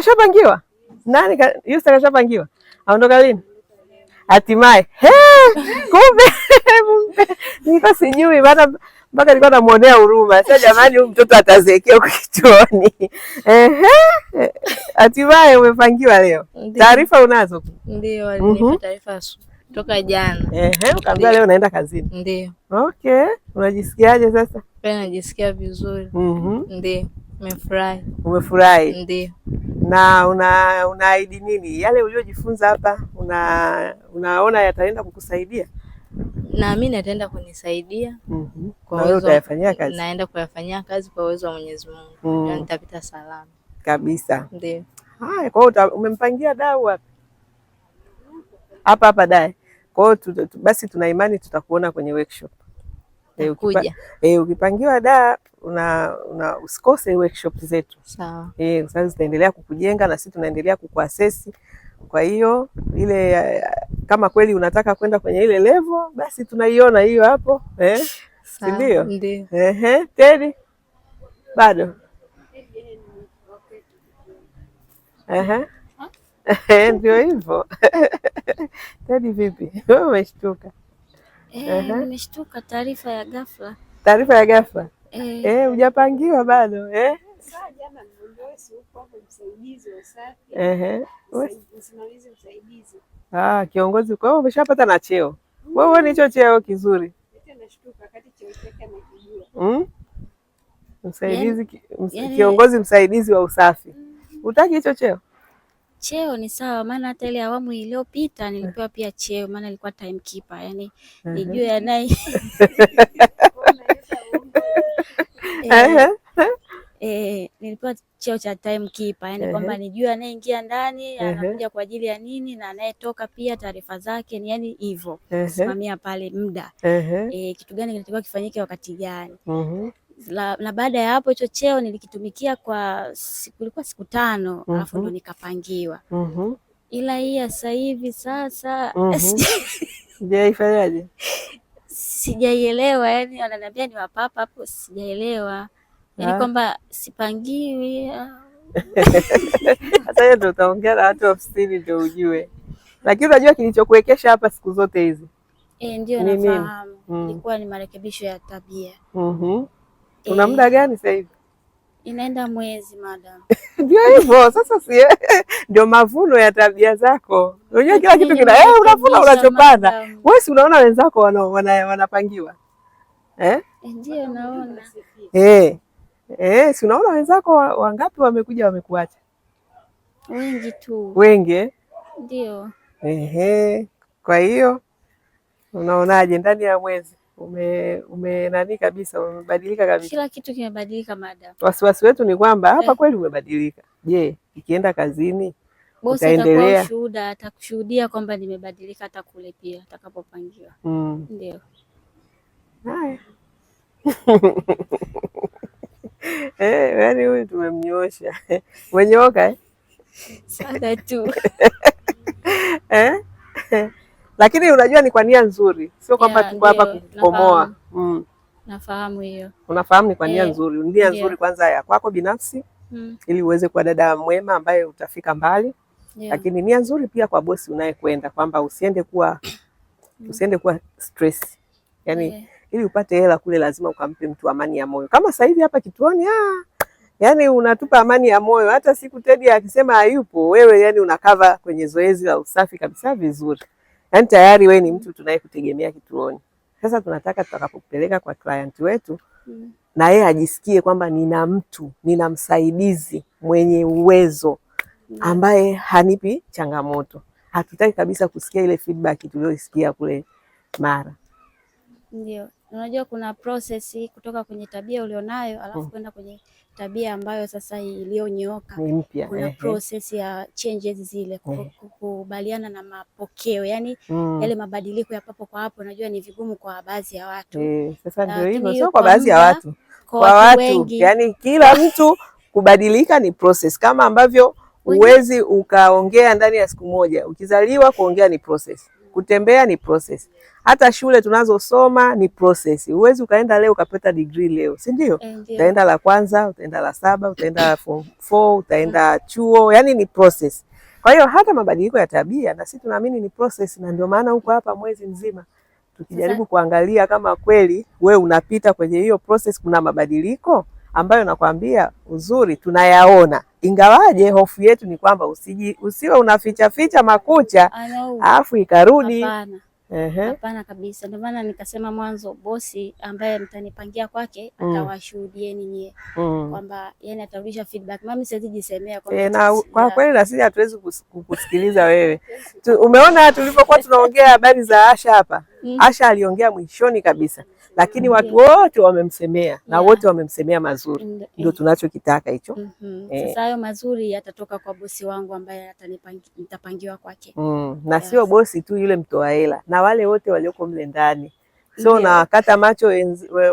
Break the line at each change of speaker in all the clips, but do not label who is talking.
Shapangiwa? Nani Yusta kashapangiwa? Aondoka lini? Hatimaye. Kumbe niko sijui maana mpaka nilikuwa namuonea huruma. Sasa jamani, huyu mtoto atazeekea huko kituoni. Hatimaye umepangiwa leo. Taarifa unazo?
Ndio, alinipa taarifa toka jana.
Ukaambia leo naenda kazini.
Ndio.
Okay. Unajisikiaje sasa?
Najisikia vizuri. Ndio. Nimefurahi.
Umefurahi?
Ndio.
Na unaahidi nini? Yale uliojifunza hapa unaona yataenda kukusaidia?
Naamini ataenda kunisaidia.
Kwa hiyo utayafanyia kazi?
Naenda kuyafanyia kazi kwa uwezo wa Mwenyezi Mungu. Nitapita salama.
Kabisa.
Ndio.
Haya, kwa hiyo umempangia dau wapi? Hapa dai. Kwa hiyo basi tuna imani tutakuona kwenye workshop. Ukipangiwa da usikose workshop zetu.
Sawa.
Sasa zitaendelea kukujenga na sisi tunaendelea kukuassess. Kwa hiyo ile kama kweli unataka kwenda kwenye ile level basi tunaiona hiyo hapo. Si ndio?
Ndio.
Teddy bado. Ndio hivyo. Teddy vipi? Wewe umeshtuka?
Nimeshtuka, taarifa ya ghafla.
Taarifa ya ghafla? Hujapangiwa bado?
Sasa jana ndio si uko hapo msaidizi wa usafi. Msimamizi msaidizi.
Kiongozi. Kwa hiyo umeshapata na cheo. Wewe uone hicho cheo kizuri.
Nashtuka kati cheo chake anakijua.
Msaidizi kiongozi msaidizi wa usafi. Utaki hicho cheo?
Cheo ni sawa, maana hata ile awamu iliyopita nilipewa pia cheo, maana nilikuwa timekeeper, yani nijue yanaye nilipewa cheo cha timekeeper, yani kwamba nijue anayeingia ndani anakuja kwa ajili ya nini na anayetoka pia taarifa zake, ni yani hivyo simamia pale muda kitu gani kinatakiwa kifanyike wakati gani. Na baada ya hapo hicho cheo nilikitumikia kwa ilikuwa siku 5 alafu ndo nikapangiwa. Ila hii sasa hivi sasa
sijaifanyaje?
Sijaielewa, yani wananiambia ni wapapa hapo, sijaelewa yani kwamba sipangiwi.
Sasa hiyo ndo utaongea na watu ofisini ndio ujue, lakini unajua kilichokuwekesha hapa siku zote hizi
ndio nafahamu. Ilikuwa ni marekebisho ya tabia.
Una muda gani sasa hivi?
Inaenda mwezi madam.
Ndio hivyo sasa, ndio mavuno ya tabia zako. Unajua kila kitu unavuna unachopanda. Wewe si unaona wenzako wanapangiwa?
Ndio naona.
Si unaona wenzako wangapi wamekuja wamekuacha?
Wengi tu.
Wengi?
Ndio.
Kwa hiyo unaonaje ndani ya mwezi? Nani kabisa, umebadilika kabisa.
Kila kitu kimebadilika madam.
Wasiwasi wetu ni kwamba hapa kweli umebadilika. Je, ikienda kazini
utaendelea? Bosi atakushuhudia kwamba nimebadilika, hata kule pia atakapopangiwa. Ndio. Haya.
Yaani huyu tumemnyosha. Umenyooka
Sana tu.
Lakini unajua ni kwa nia nzuri, sio kwamba tuko hapa kukomoa.
Nafahamu hiyo.
Unafahamu ni kwa nia nzuri. Nia nzuri kwanza ya kwako binafsi ili uweze kuwa dada mwema ambaye utafika mbali. Lakini nia nzuri pia kwa bosi unayekwenda kwamba usiende kuwa stress. Yaani ili upate hela kule lazima ukampe mtu amani ya moyo. Kama sasa hivi hapa kituoni yaani unatupa amani ya moyo, hata siku Teddy akisema hayupo wewe yani unakava kwenye zoezi la usafi kabisa vizuri. Yaani tayari wewe ni mtu tunayekutegemea kituoni. Sasa tunataka tutakapopeleka kwa client wetu na yeye ajisikie kwamba nina msaidizi mwenye uwezo ambaye hanipi changamoto. Hatutaki kabisa kusikia ile feedback tuliyosikia kule Mara.
Ndio. Unajua kuna process kutoka kwenye tabia ulionayo alafu kwenda kwenye tabia ambayo sasa iliyonyooka.
Ni mpya.
Kuna process ya changes zile kukubaliana na mapokeo. Yaani yale mabadiliko ya papo kwa hapo unajua ni vigumu kwa baadhi ya watu.
Sasa ndio hivyo, sio kwa baadhi ya watu. Kwa watu. Yaani kila mtu kubadilika ni process kama ambavyo huwezi ukaongea ndani ya siku moja. Ukizaliwa kuongea ni process. Kutembea ni process. Hata shule tunazosoma ni process. Huwezi ukaenda leo ukapata degree leo, si ndio? Utaenda la kwanza, utaenda la 7, utaenda form 4, utaenda chuo, yani ni process. Kwa hiyo hata mabadiliko ya tabia na sisi tunaamini ni process, na ndio maana huko hapa mwezi mzima tukijaribu kuangalia kama kweli we unapita kwenye hiyo process, kuna mabadiliko ambayo nakwambia uzuri tunayaona, ingawaje hofu yetu ni kwamba usiwe unaficha ficha makucha alafu ikarudi.
Hapana kabisa. Ndio maana nikasema mwanzo bosi ambaye mtanipangia kwake atawashuhudieni nyie kwamba yani atarudisha feedback. Mimi siwezi jisemea
kwa kweli na sisi hatuwezi kukusikiliza wewe. Umeona tulipokuwa tunaongea habari za Asha hapa, Asha aliongea mwishoni kabisa, lakini watu wote wamemsemea na wote wamemsemea mazuri. Ndio tunachokitaka hicho.
Sasa hayo mazuri yatatoka kwa bosi wangu ambaye nitapangiwa kwake.
Na sio bosi tu yule mtoa hela, na wale wote walioko mle ndani. So na kata macho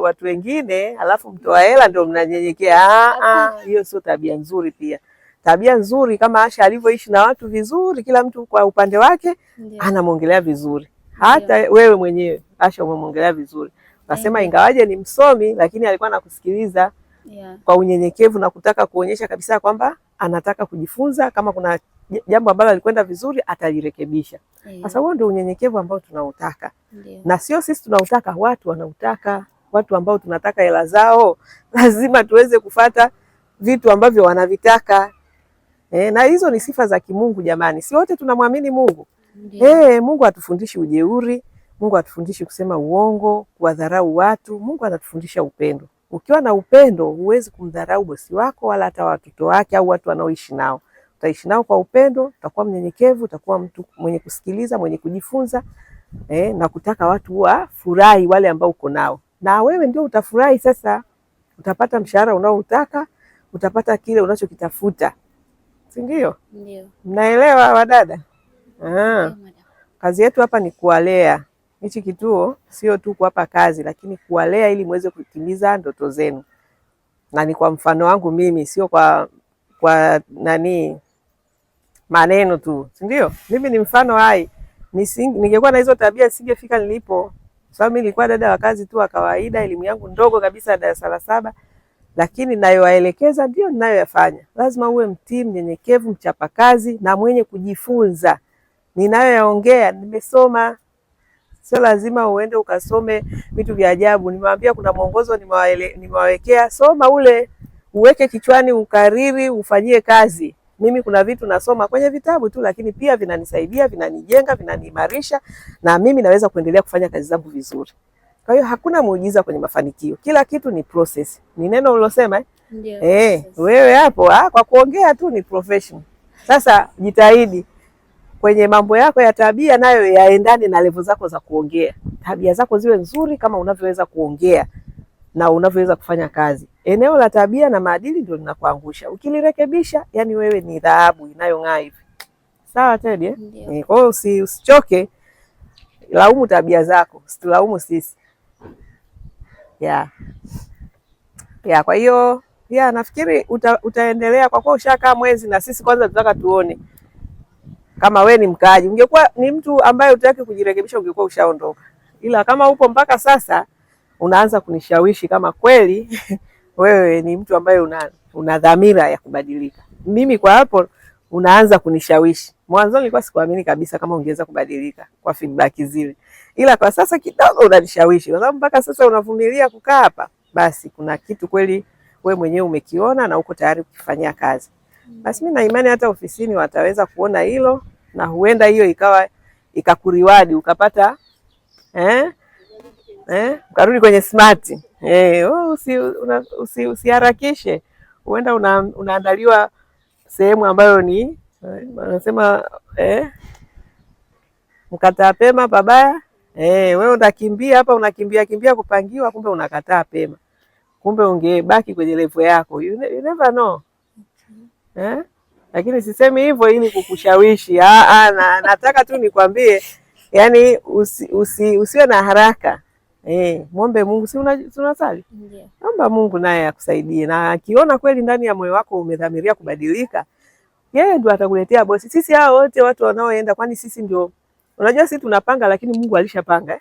watu wengine alafu mtoa hela ndio mnanyenyekea. Hiyo sio tabia nzuri pia. Tabia nzuri kama Asha alivyoishi na watu vizuri, kila mtu kwa upande wake anamwongelea vizuri. Hata wewe mwenyewe Asha umemwongelea vizuri. Nasema ingawaje ni msomi, lakini alikuwa anakusikiliza kwa unyenyekevu na kutaka kuonyesha kabisa kwamba anataka kujifunza. Kama kuna jambo ambalo alikwenda vizuri atalirekebisha. Sasa huo ndio unyenyekevu ambao tunautaka. Na sio sisi tunautaka, watu wanautaka. Watu ambao tunataka hela zao lazima tuweze kufata vitu ambavyo wanavitaka. Na hizo ni sifa za kimungu jamani. Si wote tunamwamini Mungu. Mungu hatufundishi ujeuri, Mungu hatufundishi kusema uongo, kuwadharau watu. Mungu anatufundisha upendo. Ukiwa na upendo huwezi kumdharau bosi wako wala hata watoto wake au watu wanaoishi nao. Utaishi nao kwa upendo, utakuwa mnyenyekevu, utakuwa mtu mwenye kusikiliza, mwenye kujifunza, na kutaka watu wafurahi wale ambao uko nao. Na wewe ndio utafurahi sasa. Utapata mshahara unaoutaka, utapata kile unachokitafuta. Si ndio?
Ndio.
Mnaelewa wadada? Kazi yetu hapa ni kuwalea. Hichi kituo sio tu kuwapa kazi, lakini kuwalea ili muweze kutimiza ndoto zenu. Na ni kwa mfano wangu mimi, sio kwa maneno tu, si ndio? Mimi ni mfano hai. Ningekuwa na hizo tabia singefika nilipo. Sababu mimi nilikuwa dada wa kazi tu wa kawaida, elimu yangu ndogo kabisa, darasa la 7, lakini nayowaelekeza ndio ninayoyafanya. Lazima uwe mtii, mnyenyekevu, mchapakazi na mwenye kujifunza. Ninayoyaongea nimesoma. Sio lazima uende ukasome vitu vya ajabu. Nimewambia kuna mwongozo nimewawekea, soma ule, uweke kichwani, ukariri, ufanyie kazi. Mimi kuna vitu nasoma kwenye vitabu tu, lakini pia vinanisaidia, vinanijenga, vinaniimarisha, na mimi naweza kuendelea kufanya kazi zangu vizuri. Kwa hiyo hakuna muujiza kwenye mafanikio. Kila kitu ni process. Ni neno ulilosema wewe hapo kwa kuongea tu ni professional. Sasa jitahidi kwenye mambo yako ya tabia nayo yaendane na level zako za kuongea. Tabia zako ziwe nzuri kama unavyoweza kuongea na unavyoweza kufanya kazi. Eneo la tabia na maadili ndio linakuangusha. Ukilirekebisha, yani wewe ni dhahabu inayong'aa hivi. Sawa Teddy? Kwa hiyo usichoke, laumu tabia zako, usitulaumu sisi. Kwa hiyo nafikiri utaendelea kwa kuwa ushakaa mwezi, na sisi kwanza tunataka tuone kama we ni mkaaji. Ungekuwa ni mtu ambaye hutaki kujirekebisha ungekuwa ushaondoka. Ila kama upo mpaka sasa unaanza kunishawishi kama kweli wewe ni mtu ambaye una dhamira ya kubadilika. Mimi kwa hapo unaanza kunishawishi. Mwanzo nilikuwa sikuamini kabisa kama ungeweza kubadilika kwa feedback zile. Ila kwa sasa kidogo unanishawishi. Kwa sababu mpaka sasa unavumilia kukaa hapa, basi kuna kitu kweli wewe mwenyewe umekiona na uko tayari kukifanyia kazi. Basi mimi na imani hata ofisini wataweza kuona hilo, na huenda hiyo ikakuriwadi ukapata ukarudi kwenye smart. Usiharakishe. Huenda unaandaliwa sehemu ambayo ni wanasema mkataa pema pabaya. Wewe unakimbia hapa, unakimbia kupangiwa, kumbe unakataa pema. Kumbe ungebaki kwenye level yako. You never know. Lakini sisemi hivyo ili kukushawishi. Nataka tu nikwambie, yani usiwe na haraka. Muombe Mungu, si unasali?
Ndio.
Naomba Mungu naye akusaidie, na akiona kweli ndani ya moyo wako umedhamiria kubadilika, yeye ndio atakuletea bosi. Sisi hao wote watu wanaoenda, kwani sisi ndio Unajua sisi tunapanga, lakini Mungu alishapanga.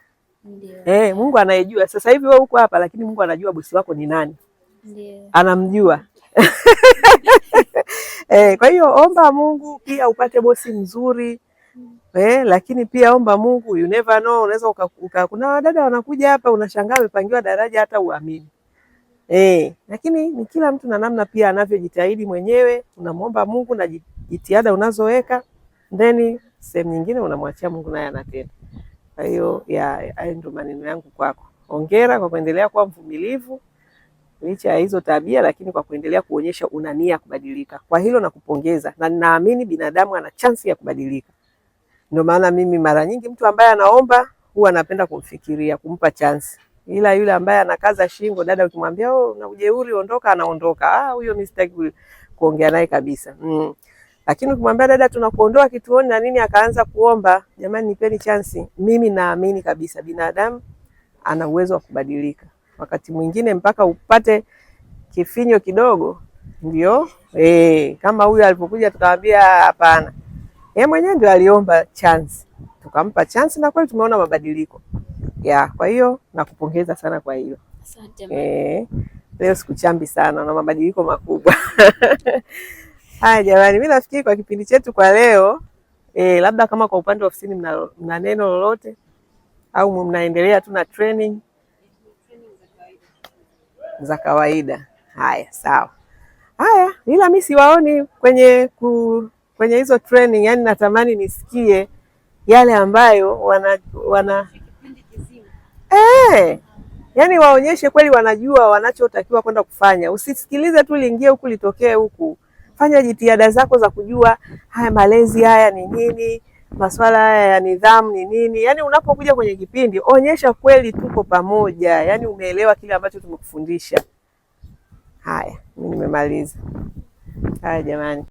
Mungu anayejua. Sasa hivi wewe uko hapa, lakini Mungu anajua bosi wako ni nani. Ndiyo. Anamjua. Kwa hiyo omba Mungu pia upate bosi mzuri. Lakini pia omba Mungu, you never know, unaweza kuna wadada wanakuja hapa unashangaa amepangiwa daraja hata uamini. Lakini ni kila mtu na namna pia anavyojitahidi mwenyewe, unamwomba Mungu na jitihada unazoweka, then sehemu nyingine unamwachia Mungu naye anatenda. Kwa hiyo hayo ndio maneno yangu kwako. Hongera kwa kuendelea kuwa mvumilivu licha ya hizo tabia, lakini kwa kuendelea kuonyesha una nia kubadilika. Kwa hilo nakupongeza, na ninaamini binadamu ana chance ya kubadilika. Ndio maana mimi mara nyingi mtu ambaye anaomba huwa napenda kumfikiria, kumpa chance. Ila yule ambaye anakaza shingo, dada ukimwambia una ujeuri ondoka, anaondoka. Huyo mimi sitaki kuongea naye kabisa. Lakini ukimwambia dada tunakuondoa kituoni na nini, akaanza kuomba, jamani nipeni chance, mimi naamini kabisa binadamu ana uwezo wa kubadilika. Wakati mwingine mpaka upate kifinyo kidogo ndio kama huyu alipokuja tukamwambia hapana. Yeye mwenyewe ndio aliomba chance. Tukampa chance na kweli tumeona mabadiliko. Kwa hiyo nakupongeza sana kwa hiyo. Asante. Leo sikuchambi sana na mabadiliko makubwa. Haya jamani, mimi nafikiri kwa kipindi chetu kwa leo labda kama kwa upande wa ofisini mna neno lolote au mnaendelea tu na training za kawaida. Haya, sawa. Haya, ila mimi siwaoni kwenye hizo training, yani natamani nisikie yale ambayo wana yani waonyeshe kweli wanajua wanachotakiwa kwenda kufanya. Usisikilize tu liingie huku litokee huku. Fanya jitihada zako za kujua haya malezi haya ni nini, masuala haya ya nidhamu ni nini. Yani unapokuja kwenye kipindi onyesha kweli tuko pamoja, yani umeelewa kile ambacho tumekufundisha. Haya, mimi nimemaliza. Haya jamani.